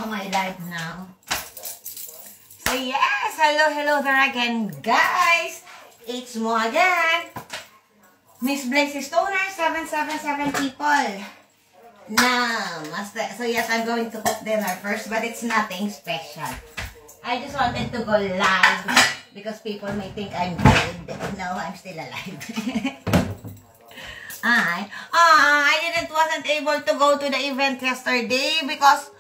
my life now. So yes, hello there again, guys. It's mo again, Ms.BlazeComrade 777 people. Now, so yes, I'm going to cook dinner first, but it's nothing special. I just wanted to go live because people may think I'm dead. No, I'm still alive. I wasn't able to go to the event yesterday because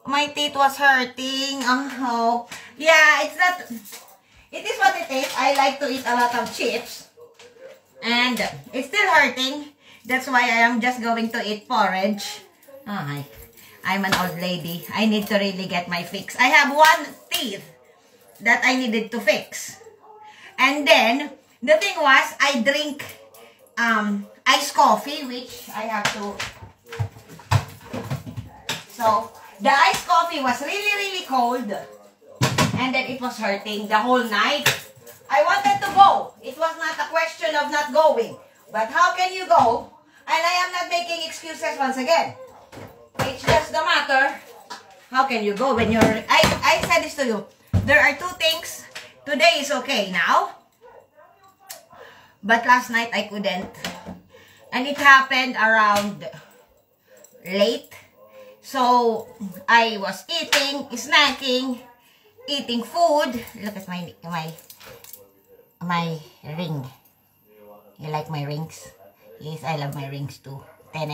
my teeth was hurting. Oh, yeah, it's not. It is what it is. I like to eat a lot of chips, and it's still hurting. That's why I am just going to eat porridge. I'm an old lady. I need to really get my fix. I have one teeth that I needed to fix. And then, the thing was, I drink iced coffee, which I have to... So, the iced coffee was really cold. And then it was hurting the whole night. I wanted to go. It was not a question of not going. But how can you go? And I am not making excuses once again. It's just the matter, how can you go when you're... I said this to you. There are two things. Today is okay now. But last night I couldn't. And it happened around late. So, I was eating, snacking, eating food. Look at my ring. You like my rings? Yes, I love my rings too. I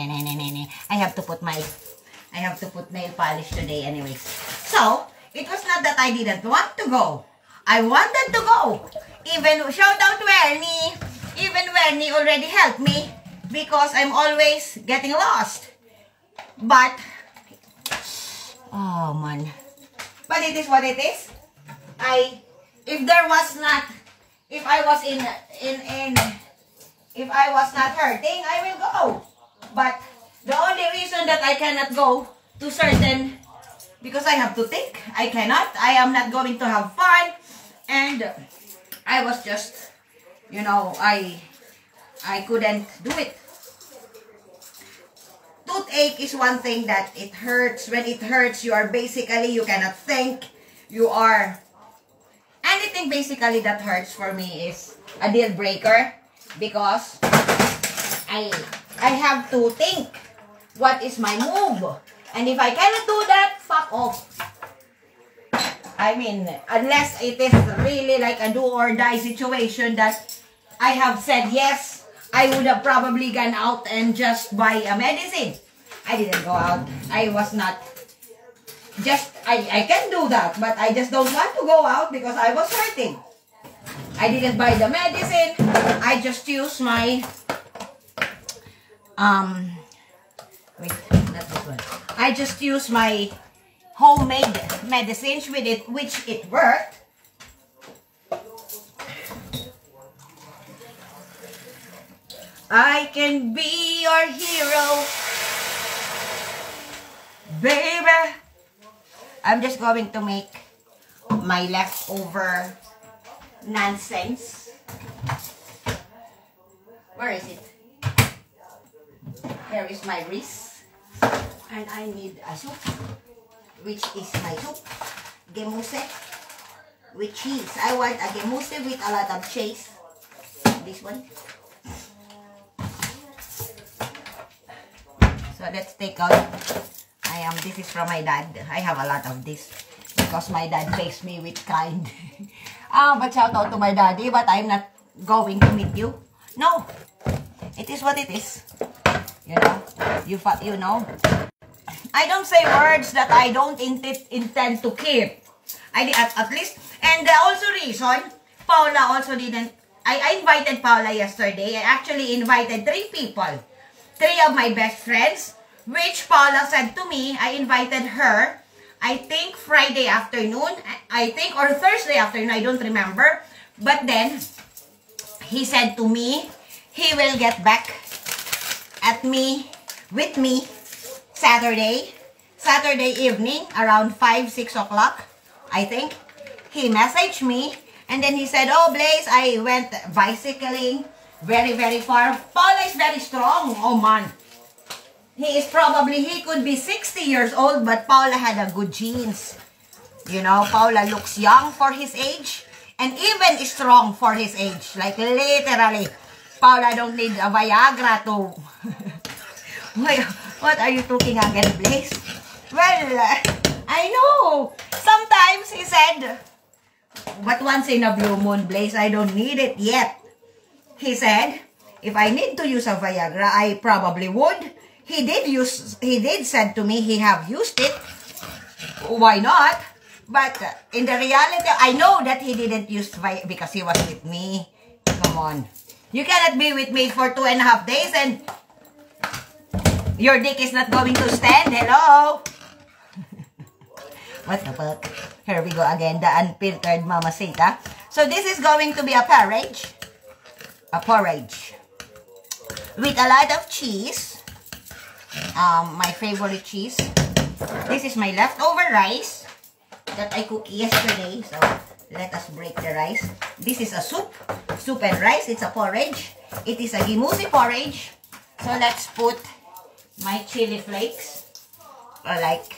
have to put nail polish today anyways. So, it was not that I didn't want to go. I wanted to go. Even, shout out to Ernie. Even Ernie already helped me because I'm always getting lost. But, oh man. But it is what it is. If I was not hurting, I will go. But the only reason that I cannot go to certain, because I have to think, I am not going to have fun. And I was just, you know, I couldn't do it. Toothache is one thing that it hurts. When it hurts, you cannot think. Anything basically that hurts for me is a deal breaker. Because I have to think what is my move. And if I cannot do that, fuck off. I mean, unless it is really like a do or die situation that I have said yes, I would have probably gone out and just buy a medicine. I didn't go out. I was not just, I can do that, but I just don't want to go out because I was hurting. I didn't buy the medicine. I just used my, wait, not this one. I just used my homemade medicines with it, which it worked. I can be your hero, baby. I'm just going to make my leftover nonsense. Where is it? Here is my wrist. And I need a soup, which is my soup. Gemuse with cheese. I want a gemuse with a lot of cheese. This one. So let's take out. This is from my dad. I have a lot of this because my dad faced me with kind. But shout out to my daddy, but I'm not going to meet you. No, it is what it is. You know, you know. I don't say words that I don't intend to keep. At least, and the also reason, Paula also didn't. I invited Paula yesterday. I actually invited 3 people, 3 of my best friends, which Paula said to me. I invited her, I think Friday afternoon, or Thursday afternoon, I don't remember. But then, he said to me, he will get back with me Saturday evening, around 5-6 o'clock, I think. He messaged me, and then he said, oh, Blaze, I went bicycling very far. Paula is very strong. Oh, man. he could be 60 years old, but Paula had a good genes. You know, Paula looks young for his age, and even strong for his age. Like, literally, Paula don't need a Viagra to... What are you talking again, Blaze? Well, I know. Sometimes he said, but once in a blue moon, Blaze, I don't need it yet. He said, if I need to use a Viagra, I probably would. He did said to me he have used it. Why not? But in the reality, I know that he didn't use Viagra because he was with me. Come on. You cannot be with me for 2.5 days and your dick is not going to stand. Hello? What the fuck? Here we go again. The unfiltered mamacita. So this is going to be a porridge. A porridge. With a lot of cheese. My favorite cheese. This is my leftover rice that I cooked yesterday. So let us break the rice. This is a soup. Soup and rice. It's a porridge. It is a gimusi porridge. So let's put my chili flakes. I like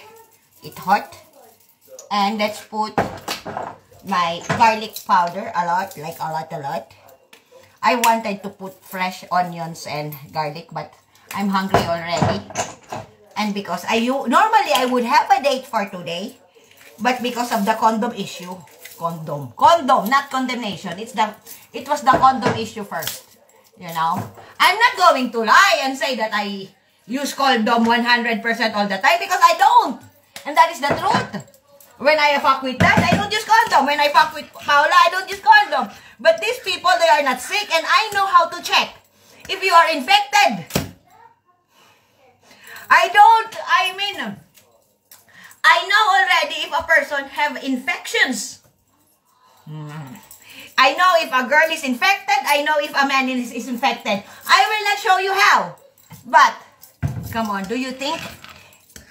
it hot. And let's put my garlic powder. A lot. Like a lot. I wanted to put fresh onions and garlic, but I'm hungry already. And because normally I would have a date for today, but because of the condom issue, condom, not condemnation. It was the condom issue first. You know, I'm not going to lie and say that I use condom 100% all the time because I don't, and that is the truth. When I fuck with that, I don't use condom. When I fuck with Paula, I don't use condom. But these people, they are not sick, and I know how to check if you are infected. I know already if a person have infections. I know if a girl is infected. I know if a man is infected. I will not show you how. But, come on, do you think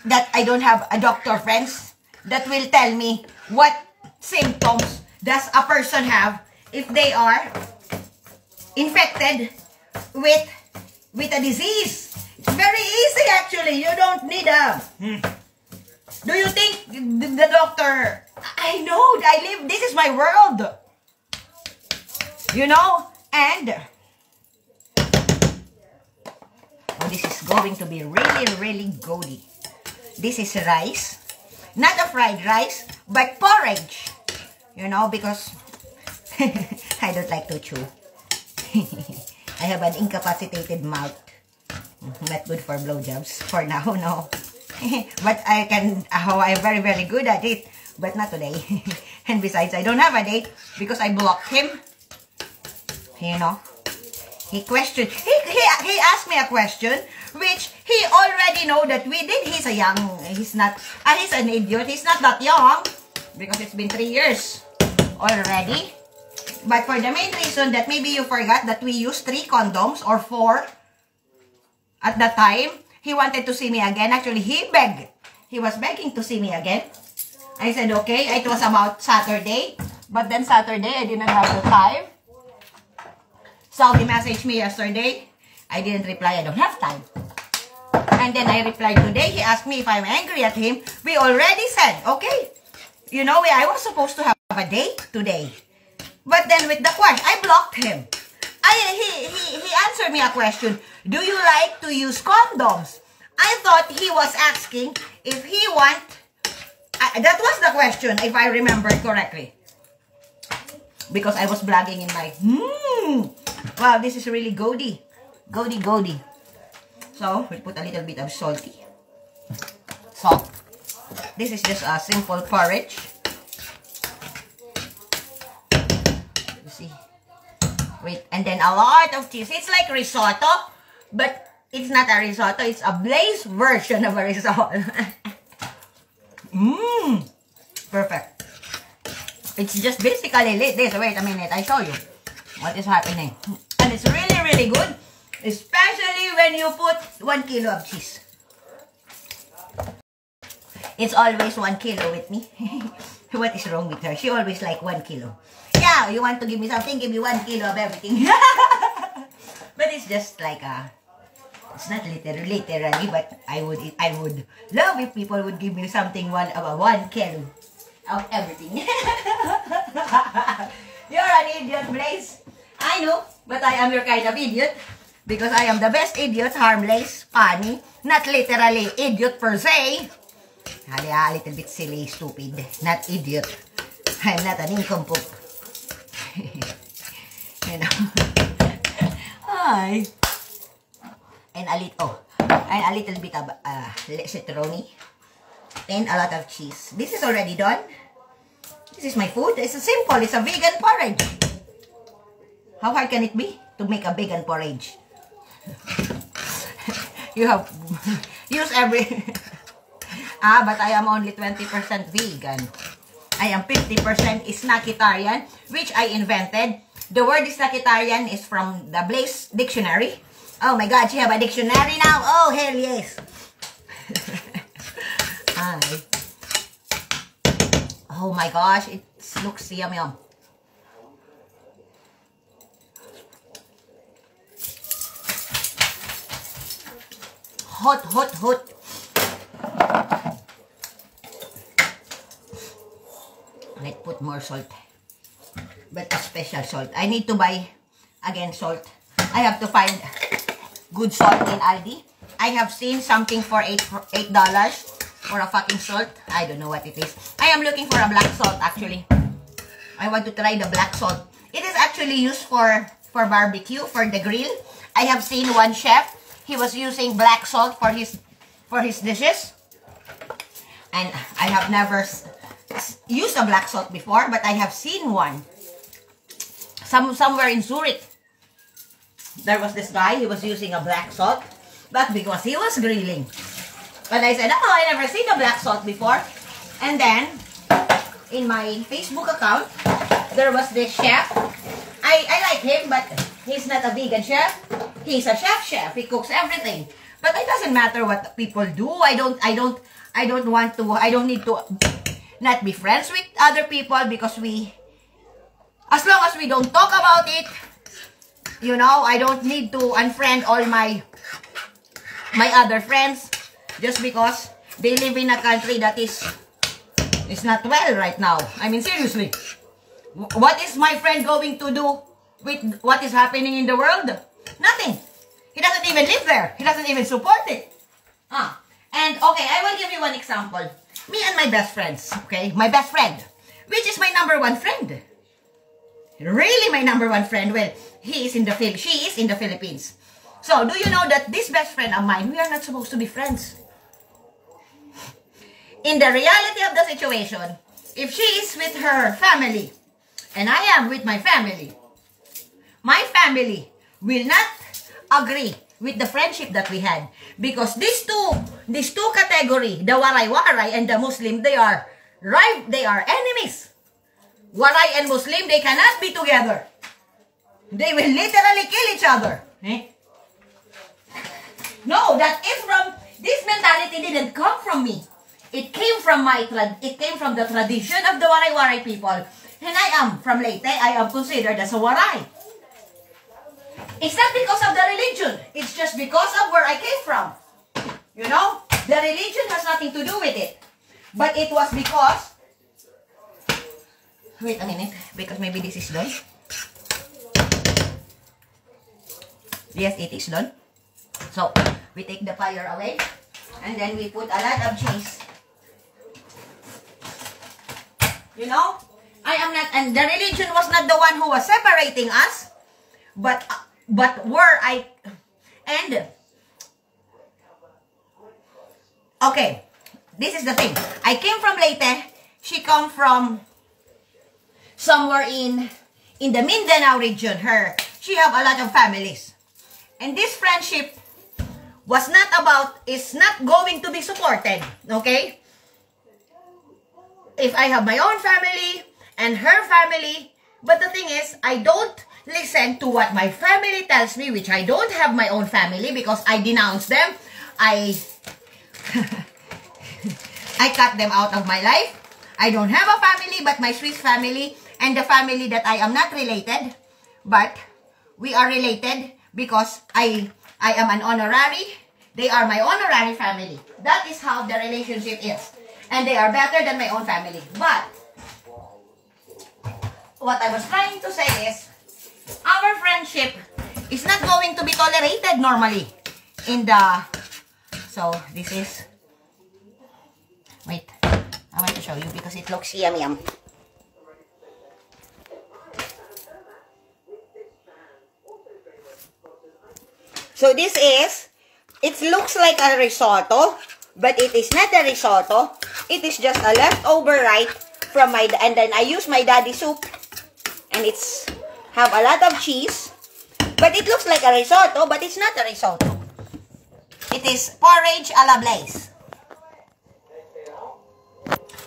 that I don't have a doctor friends that will tell me what symptoms does a person have if they are infected with a disease? It's very easy actually. You don't need a... Do you think the doctor... I know, this is my world. You know? And... Oh, this is going to be really goody. This is rice. Not a fried rice, but porridge. You know, because I don't like to chew. I have an incapacitated mouth. Not good for blowjobs. For now, no. But I can, I'm very good at it. But not today. And besides, I don't have a date because I blocked him. You know. He questioned, he asked me a question, which he already know that we did. He's an idiot. He's not that young because it's been 3 years already. But for the main reason that maybe you forgot that we used 3 condoms or 4 at that time, he wanted to see me again. Actually, he was begging to see me again. I said, okay. It was about Saturday. But then Saturday, I didn't have the time. So he messaged me yesterday. I didn't reply. I don't have time. And then I replied today. He asked me if I'm angry at him. We already said, okay. You know, I was supposed to have a date today. But then with the question, I blocked him. He answered me a question. Do you like to use condoms? I thought he was asking if he want... that was the question, if I remember correctly. Because I was blogging in my... Wow, this is really goody. Goody. So, we'll put a little bit of salty. Salt. This is just a simple porridge. You see. Wait, and then a lot of cheese. It's like risotto, but it's not a risotto. It's a Blaze version of a risotto. Perfect. It's just basically this. Wait a minute, I show you what is happening. And it's really good, especially when you put 1 kilo of cheese. It's always 1 kilo with me. What is wrong with her? She always like 1 kilo. Yeah, you want to give me something, give me 1 kilo of everything. But it's just like a It's not literally, but I would love if people would give me something about 1 kilo of everything. You're an idiot, Blaze. I know, but I am your kind of idiot. Because I am the best idiot, harmless, funny, not literally idiot per se. A little bit silly, stupid, not idiot. I'm not an nincompoop. You know. Hi. And a little bit of citroni. And a lot of cheese. This is already done. This is my food. It's simple. It's a vegan porridge. How hard can it be to make a vegan porridge? You have used every... but I am only 20% vegan. I am 50% snackitarian, which I invented. The word snackitarian is from the Blaze dictionary. Oh my God, she have a dictionary now. Oh, hell yes. Hi. Oh my gosh, it looks yum yum. Hot, hot, hot. Let's put more salt. But a special salt. I need to buy, again, salt. I have to find good salt in Aldi. I have seen something for $8 for a fucking salt. I don't know what it is. I am looking for a black salt, actually. I want to try the black salt. It is actually used for barbecue, for the grill. I have seen one chef. He was using black salt for his dishes. And I have never used a black salt before, but I have seen one. Somewhere in Zurich. There was this guy, he was using a black salt, but because he was grilling. But I said, oh, I never seen a black salt before. And then, in my Facebook account, there was this chef. I like him, but he's not a vegan chef. He's a chef. He cooks everything. But it doesn't matter what people do. I don't need to not be friends with other people because as long as we don't talk about it, you know, I don't need to unfriend all my other friends just because they live in a country that is not well right now. I mean, seriously. What is my friend going to do with what is happening in the world? Nothing. He doesn't even live there. He doesn't even support it. And okay, I will give you one example. Me and my best friends, okay? My best friend, which is my #1 friend. Really my #1 friend. Well, she is in the Philippines. So, do you know that this best friend of mine, we are not supposed to be friends? In the reality of the situation, if she is with her family, and I am with my family will not agree with the friendship that we had. Because these two category, the Waray-Waray and the Muslim, they are enemies. Waray and Muslim, they cannot be together. They will literally kill each other. No, this mentality didn't come from me. It came from the tradition of the Waray-Waray people. And I am from Leyte. I am considered as a Waray. It's not because of the religion. It's just because of where I came from. You know? The religion has nothing to do with it. But it was because... Wait a minute. Because maybe this is done. Yes, it is done. So, we take the fire away. And then we put a lot of cheese. You know? I am not... And the religion was not the one who was separating us. But where I... And... Okay. This is the thing. I came from Leyte. She come from... somewhere in the Mindanao region. She have a lot of families. And this friendship is not going to be supported. Okay? If I have my own family and her family, but the thing is, I don't listen to what my family tells me, which I don't have my own family because I denounce them. I cut them out of my life. I don't have a family but my Swiss family and the family that I am not related, but we are related because I I am an honorary. They are my honorary family. That is how the relationship is. And they are better than my own family. But, what I was trying to say is, our friendship is not going to be tolerated normally in the... So, this is... Wait. I want to show you because it looks yum. So, this is... It looks like a risotto, but it is not a risotto. It is just a leftover from my... And then I use my daddy soup. And it's... have a lot of cheese. But it looks like a risotto, but it's not a risotto. It is porridge a la Blaze.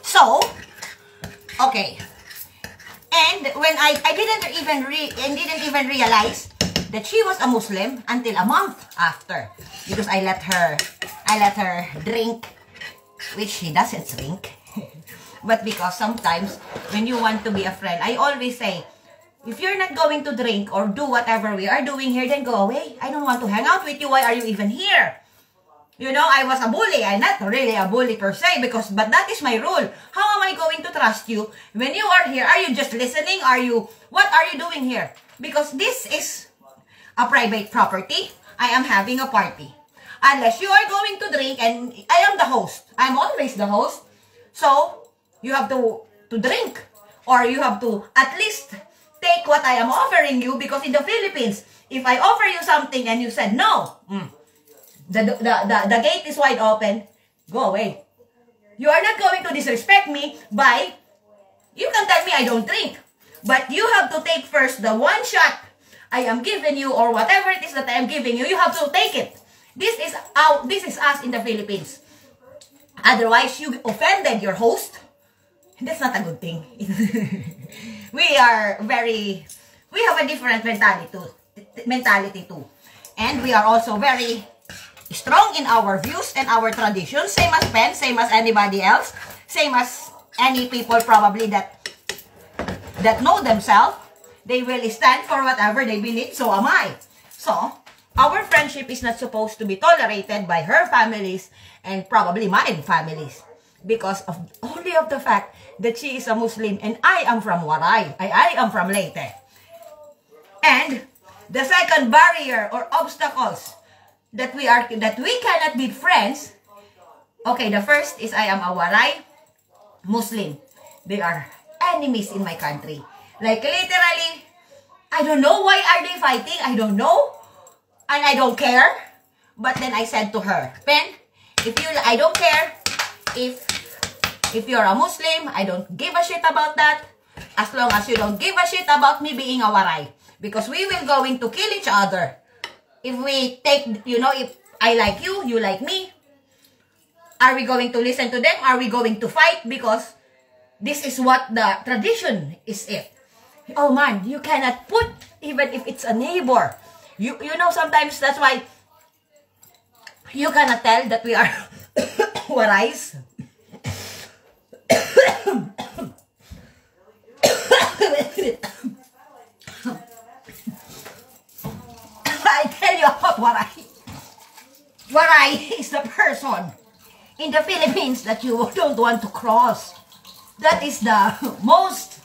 So, okay. And when I didn't even realize that she was a Muslim until a month after, because I let her drink, which she doesn't drink. But because sometimes when you want to be a friend, I always say, if you're not going to drink or do whatever we are doing here, then go away. I don't want to hang out with you. Why are you even here? You know, I was a bully. I'm not really a bully per se, but that is my rule. How am I going to trust you when you are here? Are you just listening? What are you doing here? Because this is a private property. I am having a party. Unless you are going to drink, and I am the host. I'm always the host. So, you have to drink. Or you have to at least take what I am offering you, because in the Philippines, if I offer you something and you said no, the gate is wide open, go away. You are not going to disrespect me by, you can tell me I don't drink, but you have to take first the one shot I am giving you, or whatever it is that I am giving you, you have to take it. This is us in the Philippines. Otherwise, you offended your host. That's not a good thing. We have a different mentality too. And we are also very strong in our views and our traditions, same as Pen, same as anybody else, same as any people probably that know themselves. They will stand for whatever they believe, so am I. So, our friendship is not supposed to be tolerated by her families and probably my families, because only of the fact that she is a Muslim and I am from Waray. I am from Leyte. And the second barrier or obstacles that we cannot be friends. Okay, the first is I am a Waray Muslim. They are enemies in my country. Like literally, I don't know why are they fighting. I don't know. And I don't care. But then I said to her, Pen, I don't care if you're a Muslim, I don't give a shit about that. As long as you don't give a shit about me being a Waray. Because we will going to kill each other. If we take, if I like you, you like me. Are we going to listen to them? Are we going to fight? Because this is what the tradition is it. Oh man, you cannot put, even if it's a neighbor. You know, sometimes that's why you cannot tell that we are Warays. I tell you about Waray. Waray is the person in the Philippines that you don't want to cross. That is the most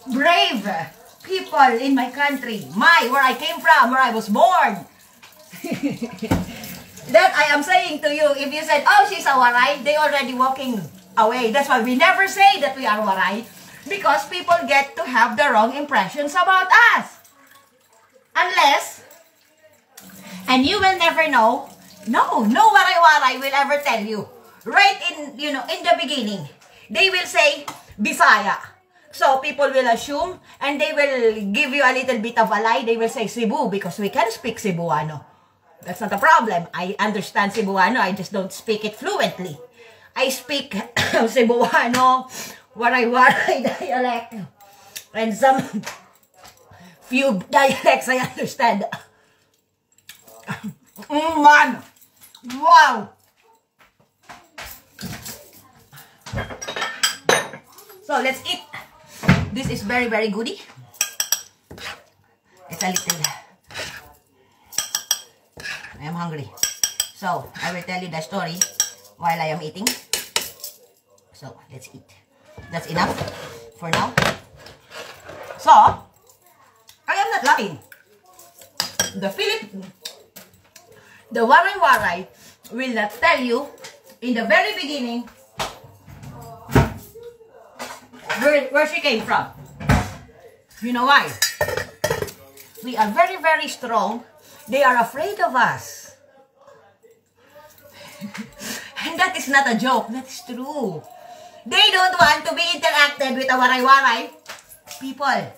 brave people in my country. Where I came from, where I was born. That I am saying to you, if you said, oh, she's a Waray, they already walking away. That's why we never say that we are Waray. Because people get to have the wrong impressions about us. Unless, and you will never know, no Waray will ever tell you. Right in the beginning, they will say, Bisaya. So people will assume, and they will give you a little bit of a lie. They will say Cebu, because we can speak Cebuano. That's not a problem. I understand Cebuano, I just don't speak it fluently. I speak Cebuano, Waray dialect, and some few dialects I understand. Man! Wow! So, let's eat. This is very, very goody. It's a little I am hungry. So, I will tell you the story while I am eating. So, let's eat. That's enough for now. So, I am not lying. The waray-waray will not tell you in the very beginning where she came from. You know why? We are very, very strong. They are afraid of us. And that is not a joke. That is true. They don't want to be interacted with a waray-waray people.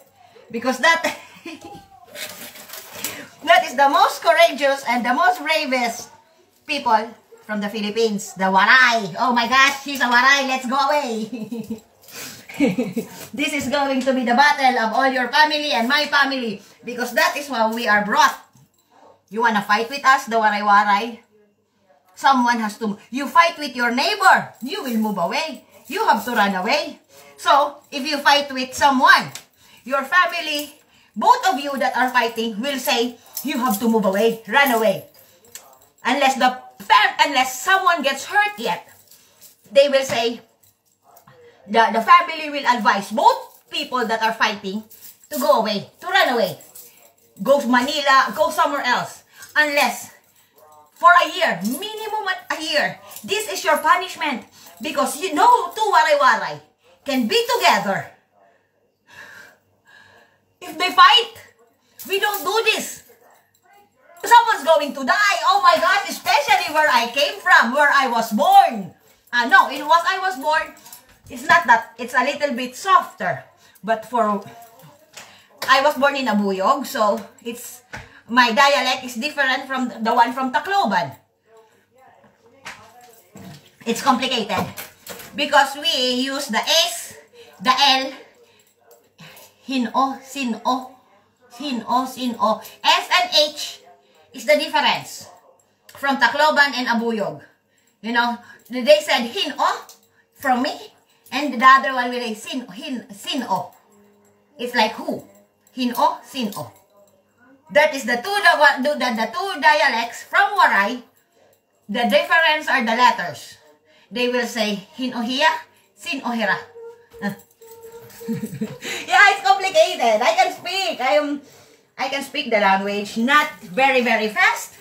Because that is the most courageous and the most bravest people from the Philippines. The waray. Oh my gosh, she's a waray. Let's go away. This is going to be the battle of all your family and my family. Because that is how we are brought. You wanna fight with us, the waray-waray? Someone has to. You fight with your neighbor. You will move away. You have to run away. So, if you fight with someone, your family, both of you that are fighting will say, you have to move away, run away. Unless someone gets hurt yet, they will say, the family will advise both people that are fighting to go away, to run away. Go to Manila, go somewhere else. Unless, for a year, minimum a year, this is your punishment. Because you know, two waray-waray can be together. If they fight, we don't do this. Someone's going to die. Oh my God, especially where I came from, where I was born. No, it was I was born. It's not that. It's a little bit softer. But I was born in Abuyog, so my dialect is different from the one from Tacloban. It's complicated because we use the S, the L, hin-o, sin-o, hin-o, sin-o. S and H is the difference from Tacloban and Abuyog. You know, they said hin-o from me, and the other one will say sin-o. It's like who? Hin-o, sin-o. That is the two dialects from Waray. The difference are the letters. They will say hin-o-hiya, sin-o-hira. Yeah, it's complicated. I can speak. I can speak the language, not very, very fast.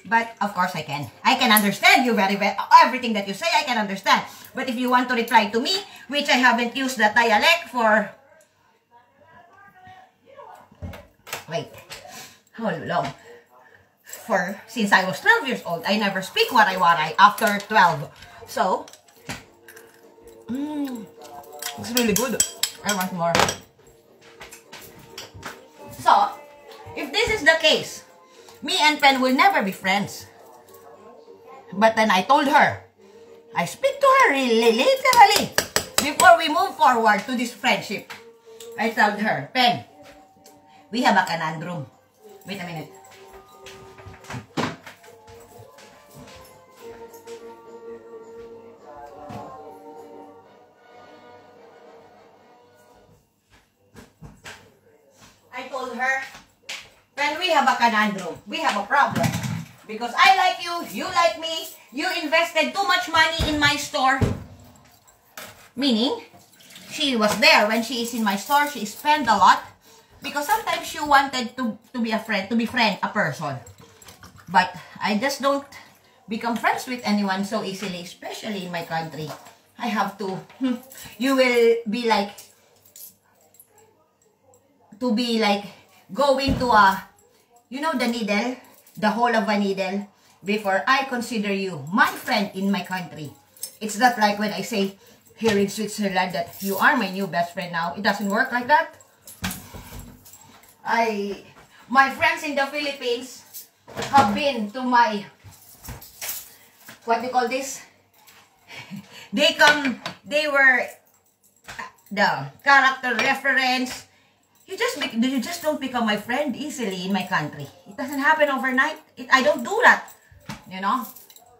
But of course I can. I can understand you very well. Everything that you say, I can understand. But if you want to reply to me, which I haven't used that dialect for... Wait. How long? Since I was 12 years old, I never speak waray-waray after 12. So, it's really good. I want more. So, if this is the case, me and Pen will never be friends. But then I told her, I speak to her really, literally, before we move forward to this friendship. I told her, Pen, we have a conundrum. Wait a minute. I told her, when we have a conundrum, we have a problem. Because I like you, you like me, you invested too much money in my store. Meaning, she was there when she is in my store, she spent a lot. Because sometimes she wanted to be a friend, a person. But I just don't become friends with anyone so easily, especially in my country. I have to, you will be like, going to a, you know the needle, the hole of a needle, before I consider you my friend in my country. It's not like when I say here in Switzerland that you are my new best friend now. It doesn't work like that. My friends in the Philippines have been to my, what do you call this? They were the character reference. You just don't become my friend easily in my country. It doesn't happen overnight. I don't do that. You know?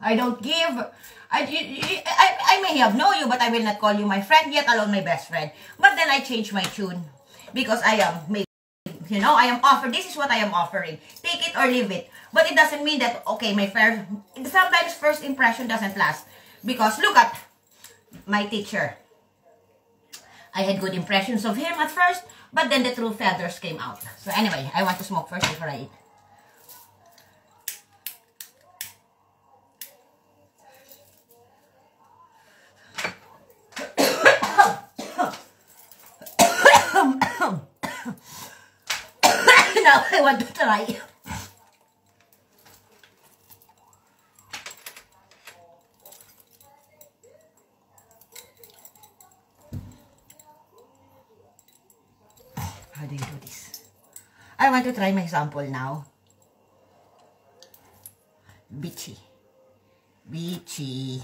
I don't give. I may have known you, but I will not call you my friend, yet alone my best friend. But then I change my tune. Because I am maybe You know, I am offered, this is what I am offering. Take it or leave it. But it doesn't mean that, okay, sometimes first impression doesn't last. Because look at my teacher. I had good impressions of him at first, but then the true feathers came out. So anyway, I want to smoke first before I eat. Now I want to try. How do you do this? I want to try my sample now. Vichy. Vichy.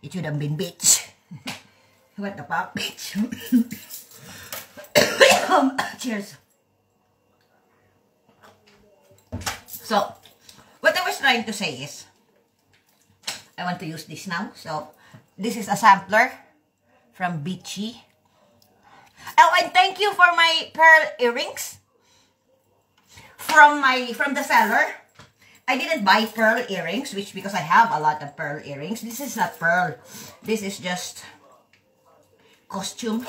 It should have been bitch. What the fuck, bitch? Cheers. So, what I was trying to say is, I want to use this now. So, this is a sampler from Vichy. Oh, and thank you for my pearl earrings from the seller. I didn't buy pearl earrings, because I have a lot of pearl earrings. This is not pearl. This is just costume.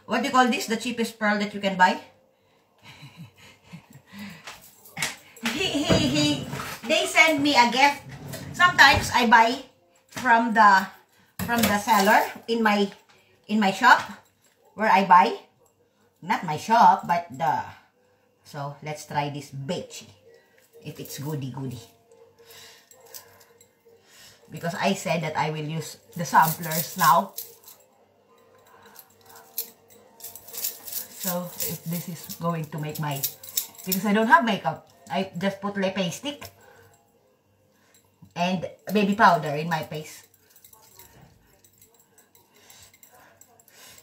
What do you call this? The cheapest pearl that you can buy? They send me a gift. Sometimes I buy from the seller in my shop where I buy. Not my shop, but so let's try this Vichy. If it's goody. Because I said that I will use the samplers now. So if this is going to make because I don't have makeup. I just put lip stick and baby powder in my face.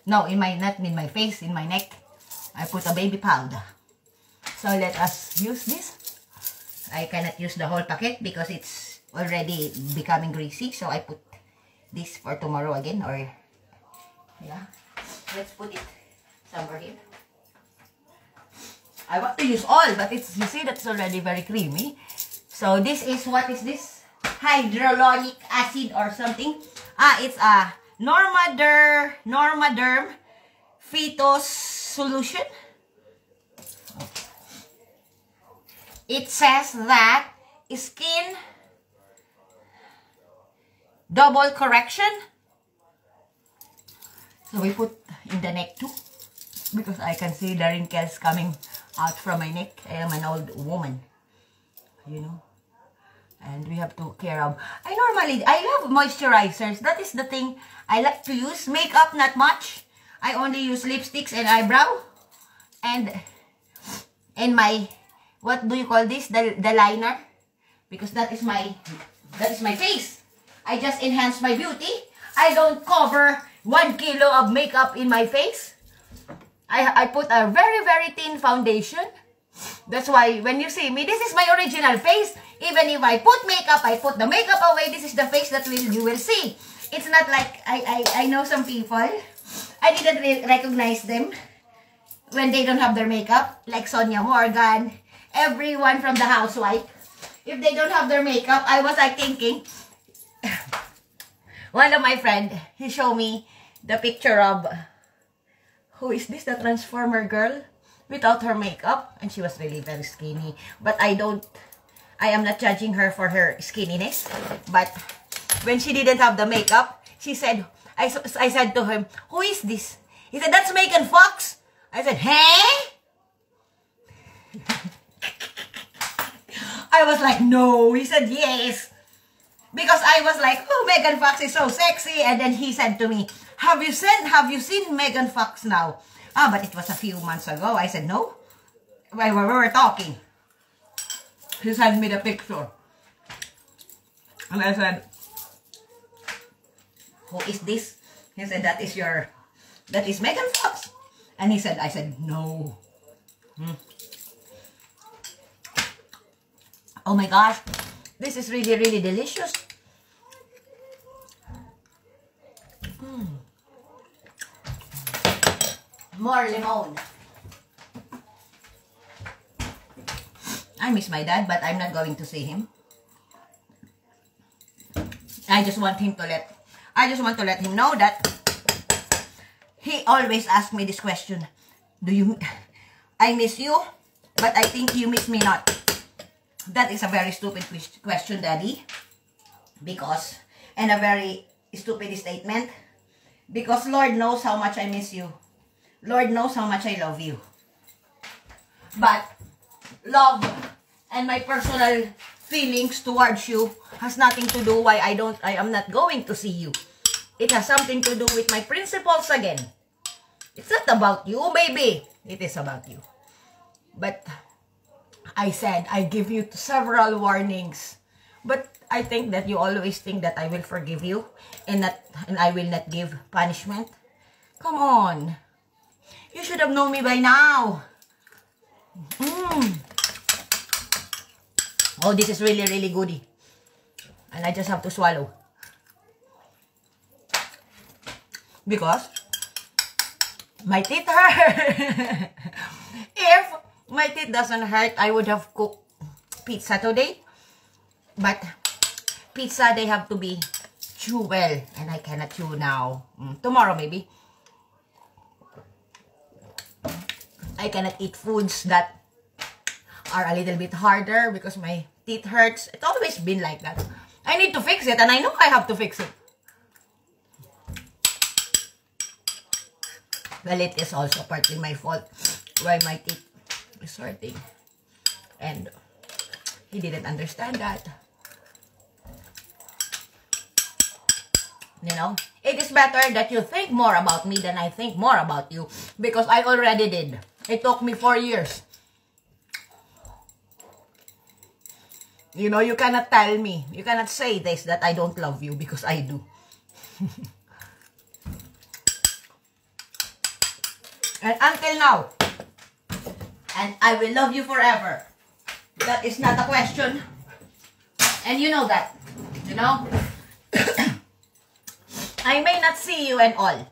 No, not in my face, in my neck. I put a baby powder. So let us use this. I cannot use the whole packet because it's already becoming greasy. So I put this for tomorrow again, or yeah. Let's put it somewhere here. I want to use all, but you see that's already very creamy. So this is, what is this? Hyaluronic acid or something. It's a Normaderm Phytos solution. It says that skin double correction. So we put in the neck too, because I can see the wrinkles coming out from my neck. I am an old woman, you know, and we have to care of. I love moisturizers. That is the thing I like to use. Makeup, not much. I only use lipsticks and eyebrow, and my, what do you call this? The liner, because that is my face. I just enhance my beauty. I don't cover 1 kilo of makeup in my face. I put a very thin foundation. That's why when you see me, this is my original face. Even if I put makeup, I put the makeup away. This is the face that you will see. It's not like I know some people. I didn't recognize them when they don't have their makeup. Like Sonia Morgan, everyone from the housewife. If they don't have their makeup, I was like thinking. One of my friend, he showed me the picture of, who is this, the Transformer girl without her makeup, and she was really very skinny. But I am not judging her for her skinniness. But when she didn't have the makeup, she said, I said to him, who is this? He said, that's Megan Fox. I said, hey? I was like, no. He said, yes. Because I was like, oh, Megan Fox is so sexy. And then he said to me, have you seen Megan Fox now? But it was a few months ago. I said, no. We were talking. He sent me the picture. And I said, who is this? He said, that is Megan Fox. And I said, no. Oh my gosh. This is really delicious. More lemon. I miss my dad, but I'm not going to see him. I just want to let him know that he always asks me this question. I miss you, but I think you miss me not. That is a very stupid question, Daddy. Because, and a very stupid statement. Because Lord knows how much I miss you. Lord knows how much I love you. But, love and my personal feelings towards you has nothing to do why I am not going to see you. It has something to do with my principles again. It's not about you, maybe. It is about you. But I said, I give you several warnings. But I think that you always think that I will forgive you and I will not give punishment. Come on. You should have known me by now. Oh, this is really, really goody. And I just have to swallow. Because my teeth hurt. If my teeth doesn't hurt, I would have cooked pizza today. But pizza, they have to be chew well. And I cannot chew now. Tomorrow, maybe. I cannot eat foods that are a little bit harder because my teeth hurts. It's always been like that. I need to fix it, and I know I have to fix it. Well, it is also partly my fault why my teeth is hurting. And he didn't understand that. You know, it is better that you think more about me than I think more about you. Because I already did. It took me 4 years. You know, you cannot tell me, you cannot say this that I don't love you because I do. And until now, and I will love you forever. That is not a question. And you know that, you know. I may not see you and all.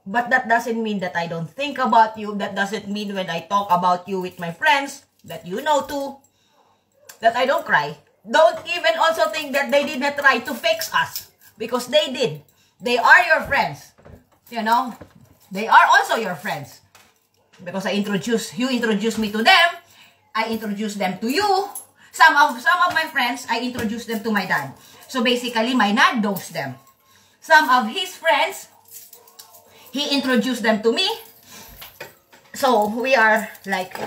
But that doesn't mean that I don't think about you. That doesn't mean when I talk about you with my friends, that you know too, that I don't cry. Don't even also think that they did not try to fix us. Because they did. They are your friends. You know. They are also your friends. Because you introduced me to them. I introduced them to you. Some of my friends, I introduced them to my dad. So basically, my dad knows them. Some of his friends, he introduced them to me. So we are like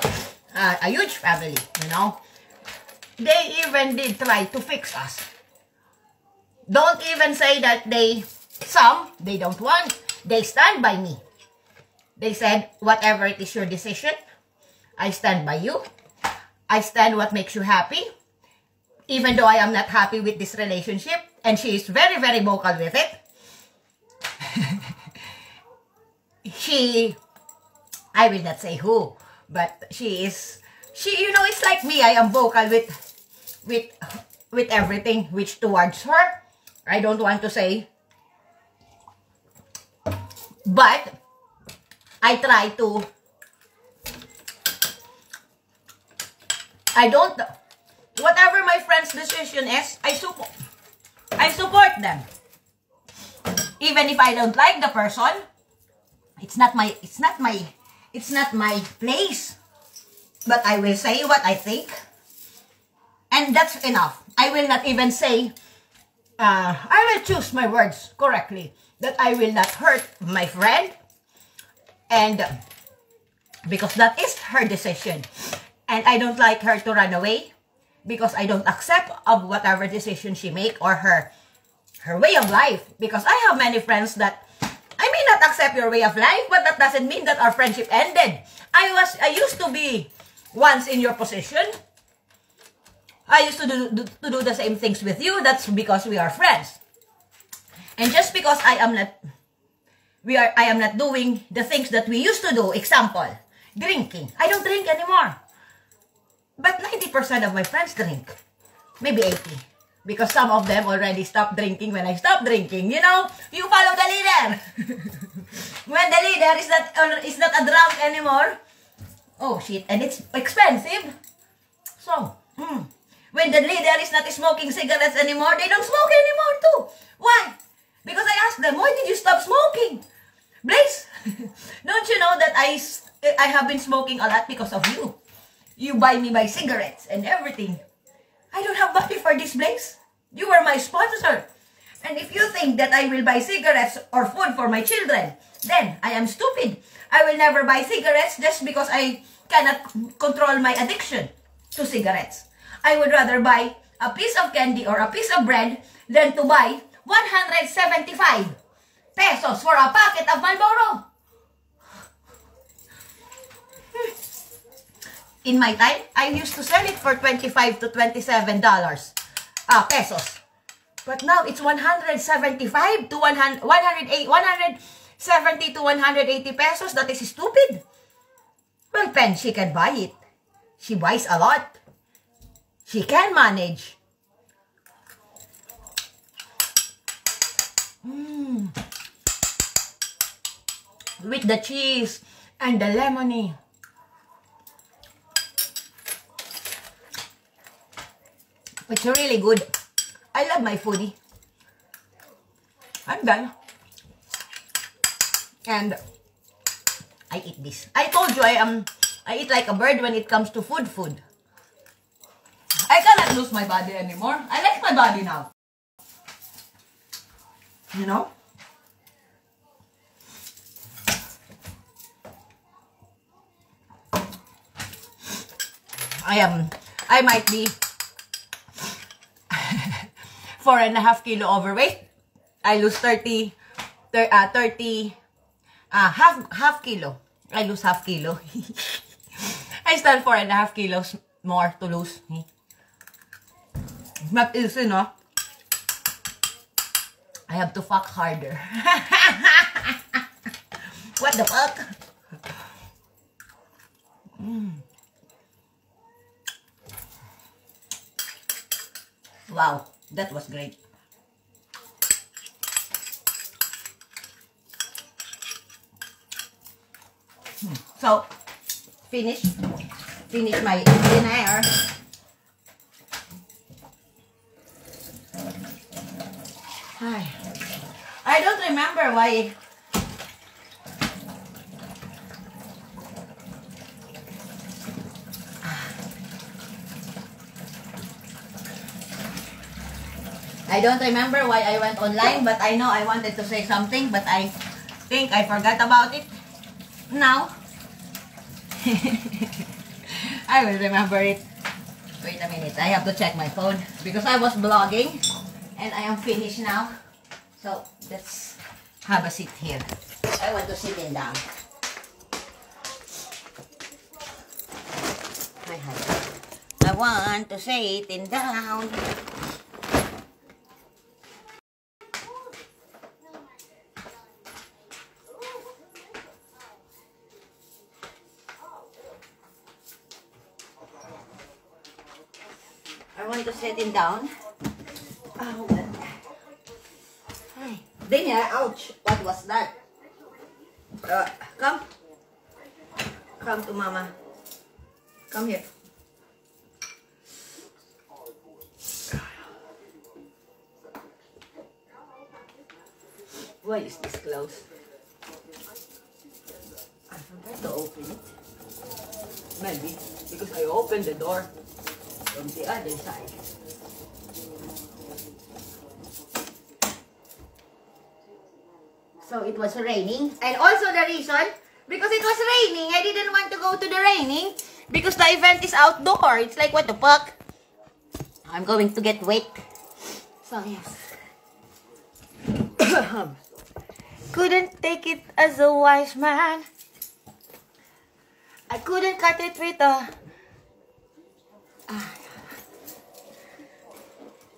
a huge family, you know. They even did try to fix us. Don't even say that they don't want. They stand by me. They said, whatever it is your decision, I stand by you. I stand what makes you happy. Even though I am not happy with this relationship. And she is very, very vocal with it. I will not say who. But she, you know, it's like me. I am vocal with everything which towards her. I don't want to say. But I try to. Whatever my friend's decision is, I support them. Even if I don't like the person, it's not my place. But I will say what I think. And that's enough. I will not even say, I will choose my words correctly. That I will not hurt my friend. And because that is her decision. And I don't like her to run away. Because I don't accept of whatever decision she make or her way of life. Because I have many friends that I may not accept your way of life, but that doesn't mean that our friendship ended. I used to be once in your position. I used to do the same things with you. That's because we are friends. And just because I am not doing the things that we used to do, example, drinking. I don't drink anymore. But 90% of my friends drink. Maybe 80. Because some of them already stopped drinking when I stopped drinking. You know, you follow the leader. When the leader is not a drunk anymore. Oh shit, and it's expensive. So, when the leader is not smoking cigarettes anymore, they don't smoke anymore too. Why? Because I asked them, why did you stop smoking? Blaze, don't you know that I have been smoking a lot because of you? You buy me my cigarettes and everything. I don't have money for this, Blaze. You were my sponsor. And if you think that I will buy cigarettes or food for my children, then I am stupid. I will never buy cigarettes just because I cannot control my addiction to cigarettes. I would rather buy a piece of candy or a piece of bread than to buy 175 pesos for a packet of Marlboro. In my time, I used to sell it for $25 to $27 pesos. But now it's 175 to 170 to 180 pesos. That is stupid. Well, Pen, she can buy it. She buys a lot. She can manage. With the cheese and the lemony. It's really good. I love my foodie. I'm done. And I eat this. I told you I eat like a bird when it comes to food. I cannot lose my body anymore. I like my body now. You know? I might be 4.5 kilo overweight. I lose half kilo. I lose half kilo. I still 4.5 kilos more to lose. Not easy, no? I have to fuck harder. What the fuck? Wow, that was great. So, finish my dinner. I don't remember why. I don't remember why I went online, but I know I wanted to say something, but I think I forgot about it. Now, I will remember it. Wait a minute, I have to check my phone because I was blogging and I am finished now. So, let's have a seat here. I want to sit in down. I want to sit in down. I want to sit down. Oh, hi. Dinner, ouch. What was that? Come. Come to mama. Come here. Why is this closed? I forgot to open it. Maybe because I opened the door from the other side. So it was raining, and also the reason, because it was raining, I didn't want to go to the raining because the event is outdoor. It's like, what the fuck? I'm going to get wet. So yes. Couldn't take it as a wise man. I couldn't cut it with a...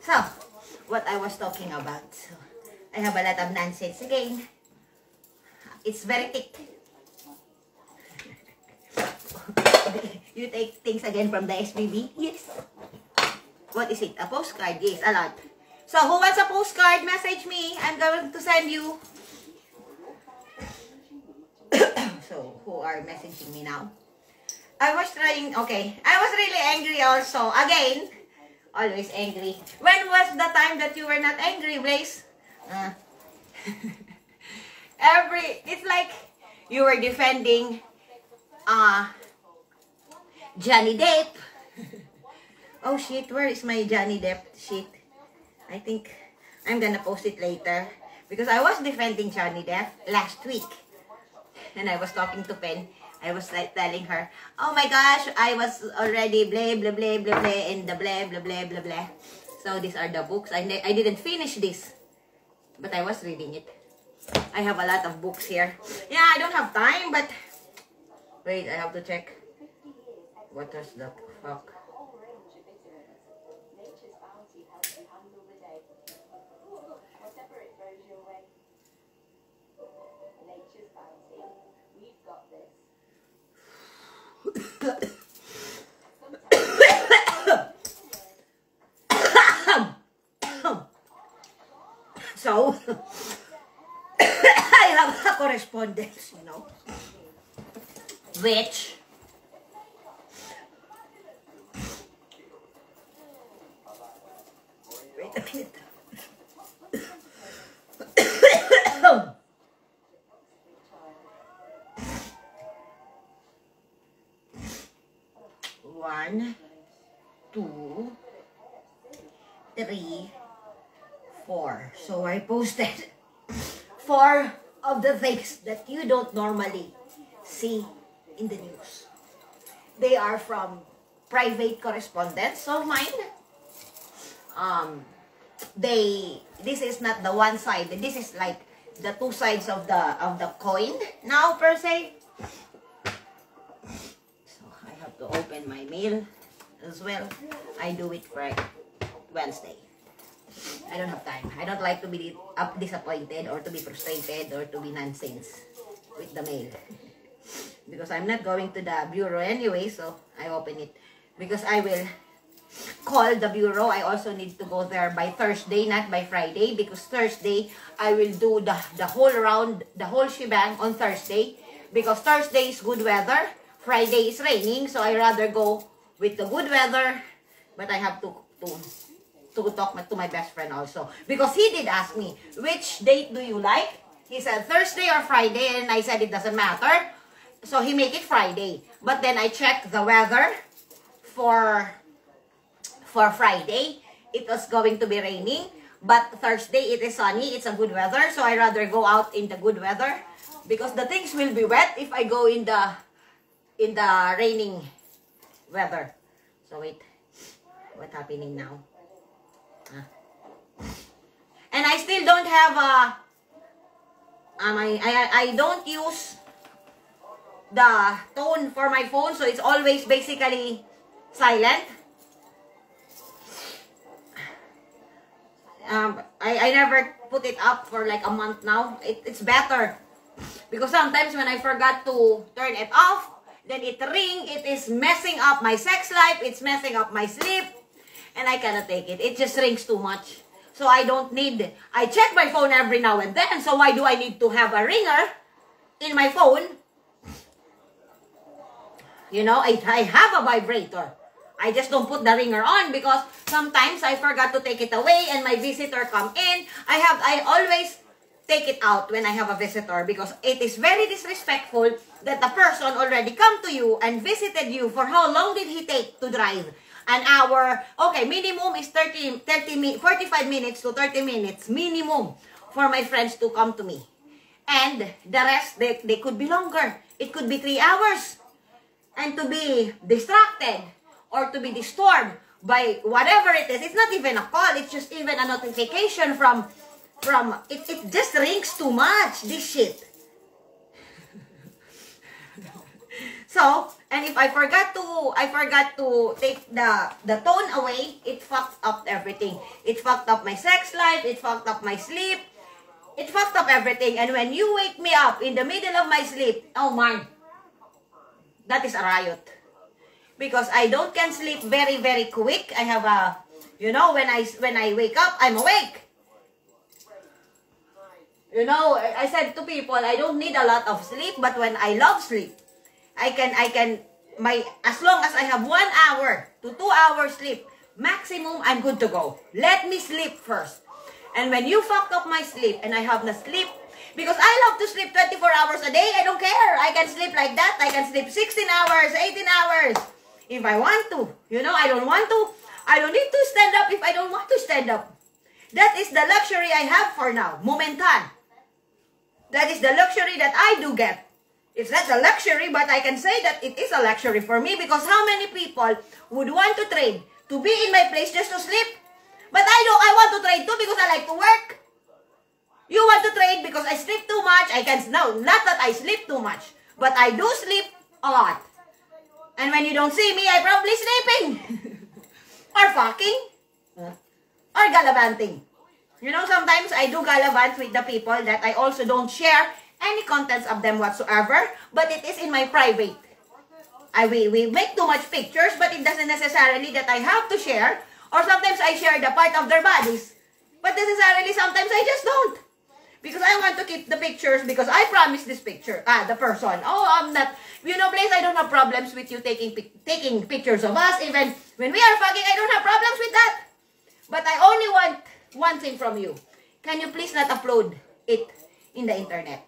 So, what I was talking about. So, I have a lot of nonsense again. It's very thick. You take things again from the SBB? Yes. What is it? A postcard? Yes, a lot. So, who wants a postcard? Message me. I'm going to send you. So, who are messaging me now? I was trying, okay. I was really angry also. Again, always angry. When was the time that you were not angry, Blaze? It's like you were defending Johnny Depp. Oh shit, where is my Johnny Depp shit? I think I'm gonna post it later. Because I was defending Johnny Depp last week. And I was talking to Pen. I was like telling her, oh my gosh, I was already blah blah blah blah blah and the blah blah blah blah blah. So these are the books. I didn't finish this. But I was reading it. I have a lot of books here. Yeah, I don't have time, but wait, I have to check. What was the fuck? So, I have a correspondence, you know, which wait a minute. One, two, three, 4. So I posted 4 of the things that you don't normally see in the news. They are from private correspondence of mine. This is not the one side. This is like the two sides of the coin now per se. So I have to open my mail as well. I do it Friday, Wednesday. I don't have time. I don't like to be disappointed or to be frustrated or to be nonsense with the mail. Because I'm not going to the bureau anyway, so I open it. Because I will call the bureau. I also need to go there by Thursday, not by Friday. Because Thursday, I will do the whole round, the whole shebang on Thursday. Because Thursday is good weather. Friday is raining, so I rather go with the good weather. But I have to talk to my best friend also. Because he did ask me, which date do you like? He said Thursday or Friday, and I said it doesn't matter. So he made it Friday. But then I checked the weather for Friday. It was going to be raining. But Thursday it is sunny. It's a good weather. So I rather go out in the good weather. Because the things will be wet if I go in the raining weather. So wait. What's happening now? And I still don't have I don't use the tone for my phone, so it's always basically silent. I never put it up for like a month now. It's better because sometimes when I forgot to turn it off, then it ring. It is messing up my sex life. It's messing up my sleep. And I cannot take it. It just rings too much. So I don't need... I check my phone every now and then. So why do I need to have a ringer in my phone? You know, I have a vibrator. I just don't put the ringer on because sometimes I forgot to take it away and my visitor come in. I always take it out when I have a visitor because it is very disrespectful that the person already come to you and visited you. For how long did he take to drive? An hour. Okay, minimum is 45 minutes to 30 minutes. Minimum for my friends to come to me. And the rest, they could be longer. It could be 3 hours. And to be distracted or to be disturbed by whatever it is. It's not even a call. It's just even a notification from it just rings too much, this shit. So, and if I forgot to take the tone away, it fucked up everything. It fucked up my sex life, it fucked up my sleep, it fucked up everything. And when you wake me up in the middle of my sleep, oh man, that is a riot. Because I can sleep very, very quick. I have a, you know, when I wake up, I'm awake. You know, I said to people, I don't need a lot of sleep, but when I love sleep, I can as long as I have 1 hour to 2 hours sleep, maximum, I'm good to go. Let me sleep first. And when you fucked up my sleep and I have not sleep, because I love to sleep 24 hours a day, I don't care. I can sleep like that. I can sleep 16 hours, 18 hours if I want to. You know, I don't want to. I don't need to stand up if I don't want to stand up. That is the luxury I have for now, momentan. That is the luxury that I do get. It's not a luxury, but I can say that it is a luxury for me because how many people would want to trade to be in my place just to sleep? But I want to trade too because I like to work. You want to trade because I sleep too much. No, not that I sleep too much, but I do sleep a lot. And when you don't see me, I'm probably sleeping. Or fucking. Or gallivanting. You know, sometimes I do gallivant with the people that I also don't share any contents of them whatsoever, but it is in my private. We make too much pictures, but it doesn't necessarily that I have to share, or sometimes I share the part of their bodies, but necessarily sometimes I just don't. Because I want to keep the pictures because I promised this picture, the person. Oh, I'm not, you know, Blaze, I don't have problems with you taking pictures of us. Even when we are fucking, I don't have problems with that. But I only want one thing from you. Can you please not upload it in the internet?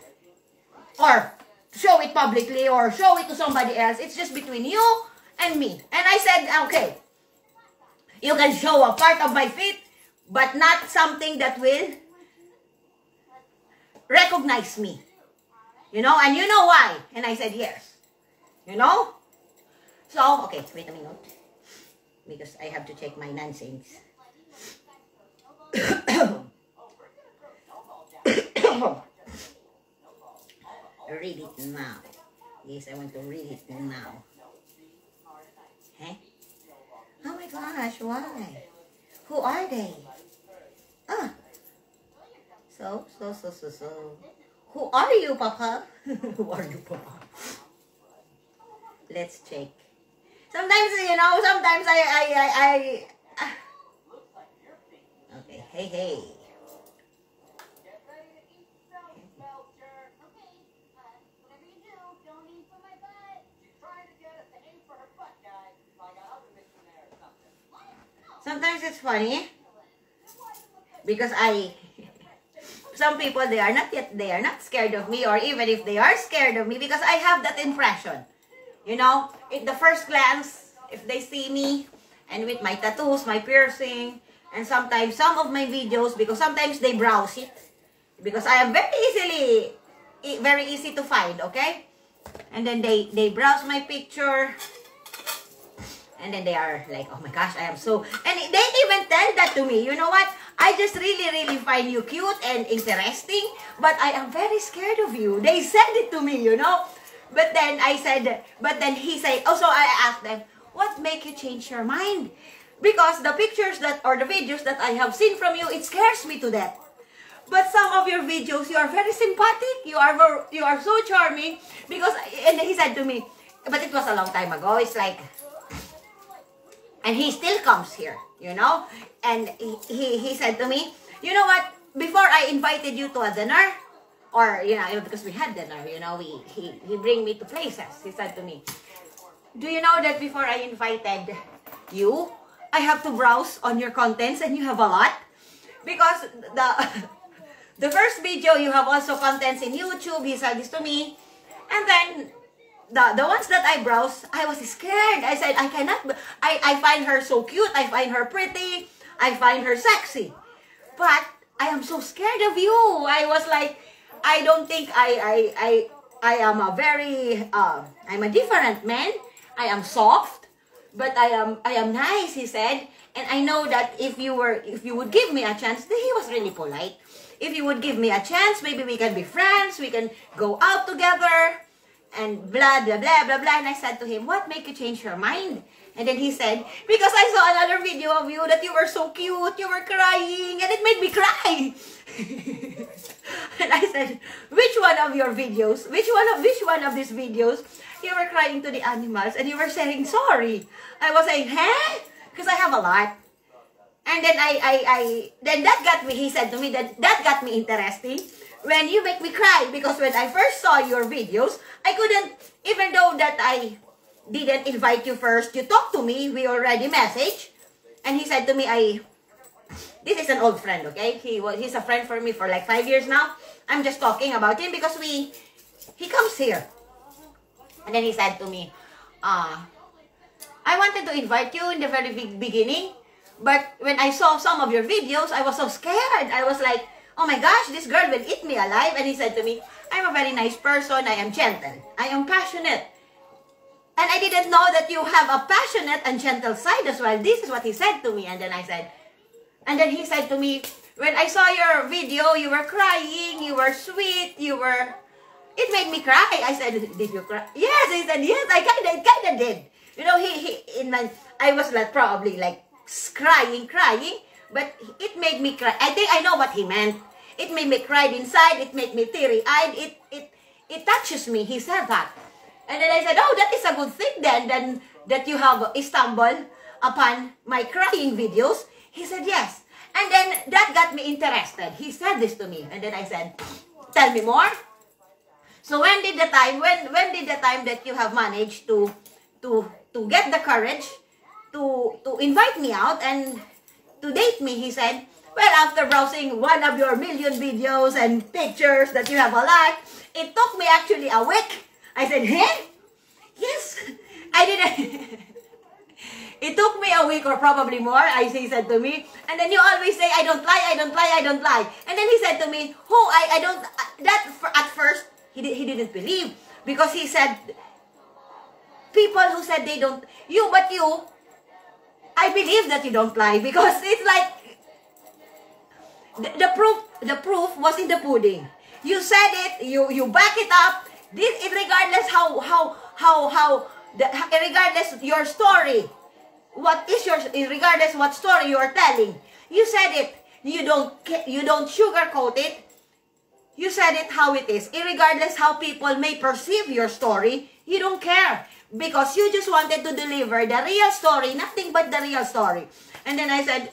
Or show it publicly or show it to somebody else. It's just between you and me. And I said, okay, you can show a part of my feet, but not something that will recognize me. You know, and you know why. And I said, yes. You know? So, okay, wait a minute. Because I have to check my nonsense. Read it now. Yes, I want to read it now. Huh? Oh my gosh, why? Who are they? Ah. So. Who are you, Papa? Who are you, Papa? Let's check. Sometimes, you know, sometimes I okay, hey. Sometimes it's funny because some people, they are not scared of me, or even if they are scared of me, because I have that impression. You know, at the first glance, if they see me, and with my tattoos, my piercing, and sometimes some of my videos, because sometimes they browse it, because I am very easy to find, okay? And then they browse my picture, and then they are like, oh my gosh, I am so, and they even tell that to me, you know what? I just really find you cute and interesting, but I am very scared of you. They said it to me, you know? But then he said, also I asked them, what make you change your mind? Because the pictures or the videos that I have seen from you, it scares me to death. But some of your videos, you are very sympathetic. You are so charming. And he said to me, but it was a long time ago. It's like, and he still comes here, you know? And he said to me, you know what? Before I invited you to a dinner, or, you know, because we had dinner, you know, he bring me to places. He said to me, do you know that before I invited you, I have to browse on your contents, and you have a lot? Because the first video, you have also contents in YouTube. He said this to me. And then the ones that I browse, I was scared. I said, I cannot, I find her so cute. I find her pretty. I find her sexy. But I am so scared of you. I was like, I don't think I am a very, I'm a different man. I am soft, but I am nice, he said. And I know that if you would give me a chance, he was really polite. If you would give me a chance, maybe we can be friends, we can go out together, and blah, blah, blah, blah, blah. And I said to him, what make you change your mind? And then he said, because I saw another video of you that you were so cute, you were crying, and it made me cry. And I said, which one of your videos, which one of these videos, you were crying to the animals, and you were saying sorry? I was saying, huh? Because I have a lot. And then then that got me, he said to me, that got me interesting when you make me cry. Because when I first saw your videos, I couldn't, even though that didn't invite you first. You talked to me. We already messaged. And he said to me, this is an old friend, okay? He's a friend for me for like 5 years now. I'm just talking about him because he comes here. And then he said to me, I wanted to invite you in the very beginning. But when I saw some of your videos, I was so scared. I was like, oh my gosh, this girl will eat me alive. And he said to me, I'm a very nice person. I am gentle. I am passionate. And I didn't know that you have a passionate and gentle side as well. This is what he said to me. And then he said to me, when I saw your video, you were crying, you were sweet, it made me cry. I said, did you cry? Yes, he said, yes, I kind of did. You know, I was like probably like crying, but it made me cry. I think I know what he meant. It made me cry inside, it made me teary-eyed, it touches me. He said that. And then I said, oh, that is a good thing then that you have stumbled upon my crying videos. He said, yes. And then that got me interested. He said this to me. And then I said, tell me more. So when did the time that you have managed to get the courage to invite me out and to date me? He said, well, after browsing one of your million videos and pictures that you have a lot, it took me actually a week. I said, hey? Yes. I didn't. It took me a week or probably more, he said to me. And then you always say, I don't lie. And then he said to me, at first, he didn't believe. Because he said, people who said they don't, I believe that you don't lie. Because it's like, the proof was in the pudding. You said it, you back it up. Regardless regardless your story. Regardless what story you are telling, you said it. You don't sugarcoat it. You said it how it is. Regardless how people may perceive your story, you don't care because you just wanted to deliver the real story, nothing but the real story. And then I said,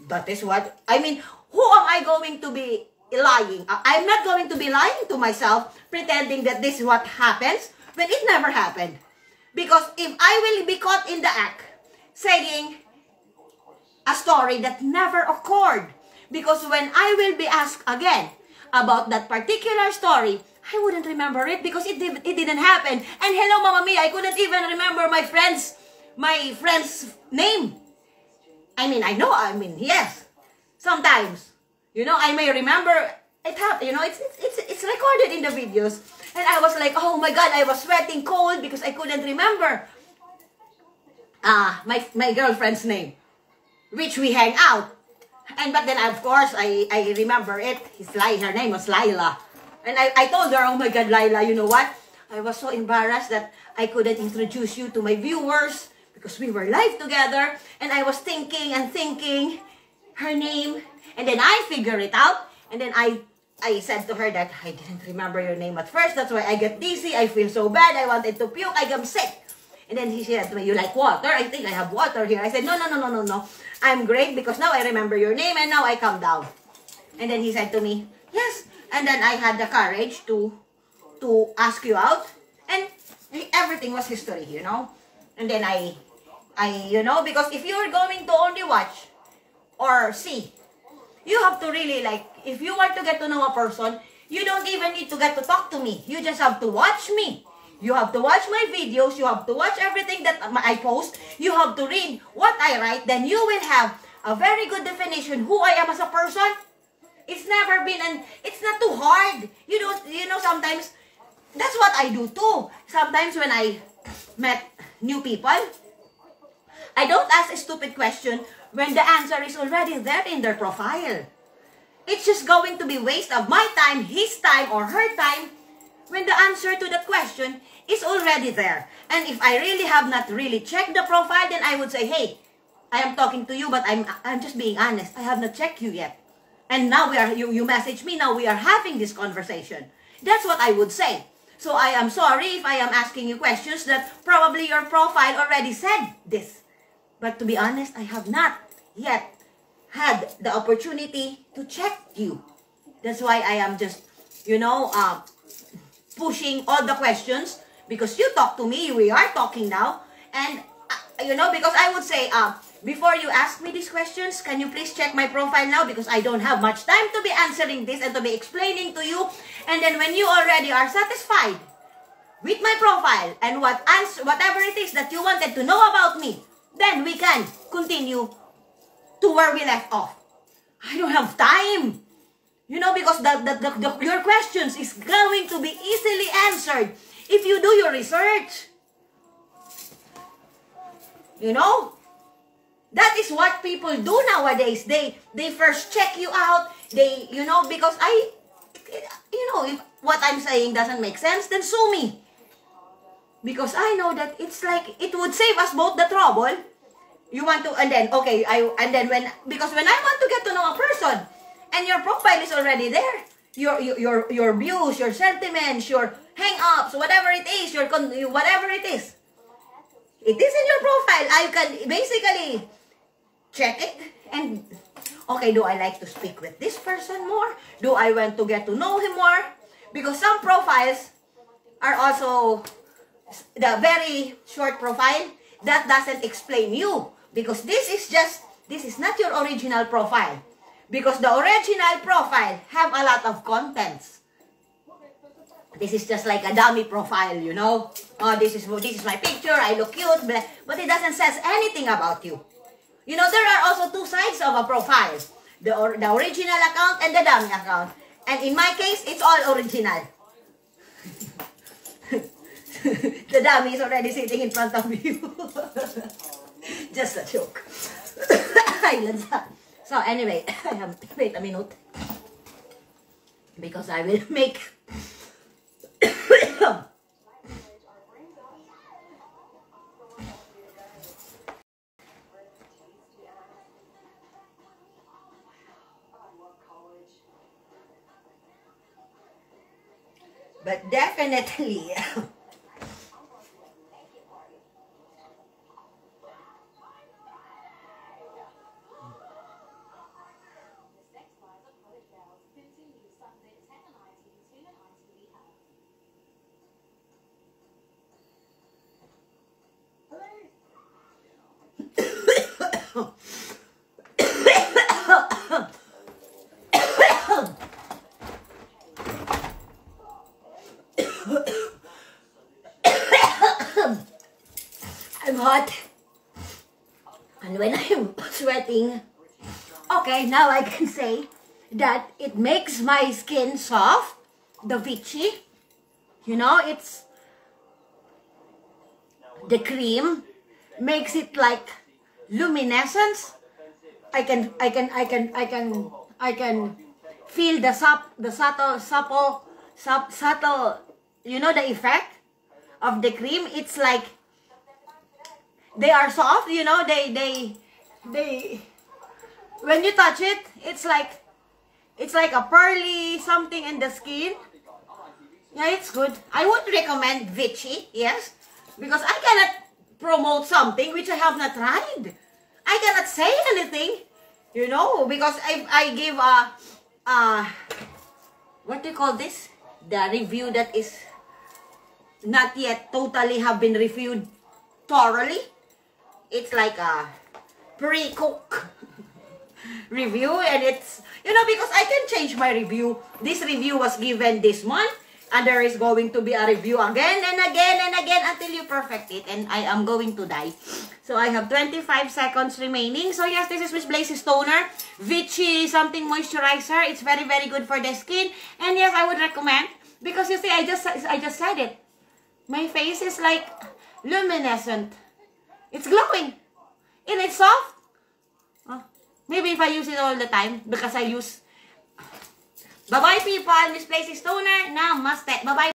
that is what I mean. Who am I going to be lying? I'm not going to be lying to myself, pretending that this is what happens when it never happened. Because if I will be caught in the act, saying a story that never occurred. Because when I will be asked again about that particular story, I wouldn't remember it because it didn't happen. And hello, Mama Mia, I couldn't even remember my friend's name. Yes. Sometimes, I may remember it happened. It's recorded in the videos. And I was like, oh my God, I was sweating cold because I couldn't remember my girlfriend's name, which we hang out. But then, of course, I remember it. Her name was Laila. And I told her, oh my God, Laila, you know what? I was so embarrassed that I couldn't introduce you to my viewers because we were live together. And I was thinking her name. And then I figured it out. And then I said to her that I didn't remember your name at first. That's why I get dizzy. I feel so bad. I wanted to puke. I got sick. And then he said to me, you like water? I think I have water here. I said, no. I'm great because now I remember your name and now I calm down. And then he said to me, yes. And then I had the courage to ask you out. And everything was history, And then I because if you're going to only watch or see, you have to really if you want to get to know a person, you don't even need to get to talk to me. You just have to watch me. You have to watch my videos. You have to watch everything that I post. You have to read what I write. Then you will have a very good definition who I am as a person. It's never been, it's not too hard. Sometimes, that's what I do too. Sometimes when I met new people, I don't ask a stupid question when the answer is already there in their profile. It's just going to be waste of my time, his time, or her time when the answer to the question is already there. And if I really have not really checked the profile, then I would say, hey, I am talking to you, but I'm just being honest. I have not checked you yet. And now you message me, now we are having this conversation. That's what I would say. So I am sorry if I am asking you questions that probably your profile already said this. But to be honest, I have not yet had the opportunity to check you. That's why I am just, pushing all the questions because you talk to me, we are talking now, and you know, because I would say, before you ask me these questions, can you please check my profile now, because I don't have much time to be answering this and to be explaining to you. And then when you already are satisfied with my profile and whatever it is that you wanted to know about me, then we can continue to where we left off. I don't have time, you know, because your questions is going to be easily answered if you do your research. You know, that is what people do nowadays. They first check you out. They, you know, because you know, if what I'm saying doesn't make sense, then sue me. Because I know that it's like, it would save us both the trouble. You want to, and then, okay, because when I want to get to know a person, and your profile is already there, your views, your sentiments, your hang-ups, whatever it is, whatever it is in your profile, I can basically check it, and, okay, do I like to speak with this person more? Do I want to get to know him more? Because some profiles are also the very short profile that doesn't explain you. Because this is not your original profile. Because the original profile have a lot of contents. This is just like a dummy profile, you know. Oh, this is my picture, I look cute, but it doesn't say anything about you. You know, there are also two sides of a profile. The original account and the dummy account. And in my case, it's all original. The dummy is already sitting in front of you. Just a joke. So anyway, wait a minute. Because I will make... But definitely... I'm hot, and when I'm sweating, okay, now I can say that it makes my skin soft, the Vichy, you know, it's, the cream makes it like luminescent. I can feel the subtle, you know, the effect of the cream. It's like they are soft, you know, they when you touch it, it's like a pearly something in the skin. Yeah, it's good. I would recommend Vichy, yes, because I cannot promote something which I have not tried. I cannot say anything, you know, because I give what do you call this? The review that is not yet totally have been reviewed thoroughly. It's like a pre-cook review, and it's, you know, because I can change my review. This review was given this month, and there is going to be a review again and again and again until you perfect it, and I am going to die. So I have 25 seconds remaining. So yes, this is Ms.Blaze's toner, Vichy something moisturizer. It's very, very good for the skin, and yes, I would recommend, because you see, I just said it. My face is like luminescent. It's glowing, and it's soft. Maybe if I use it all the time, because I use... Bye-bye, people. Ms.Blaze's toner. Namaste. Bye-bye.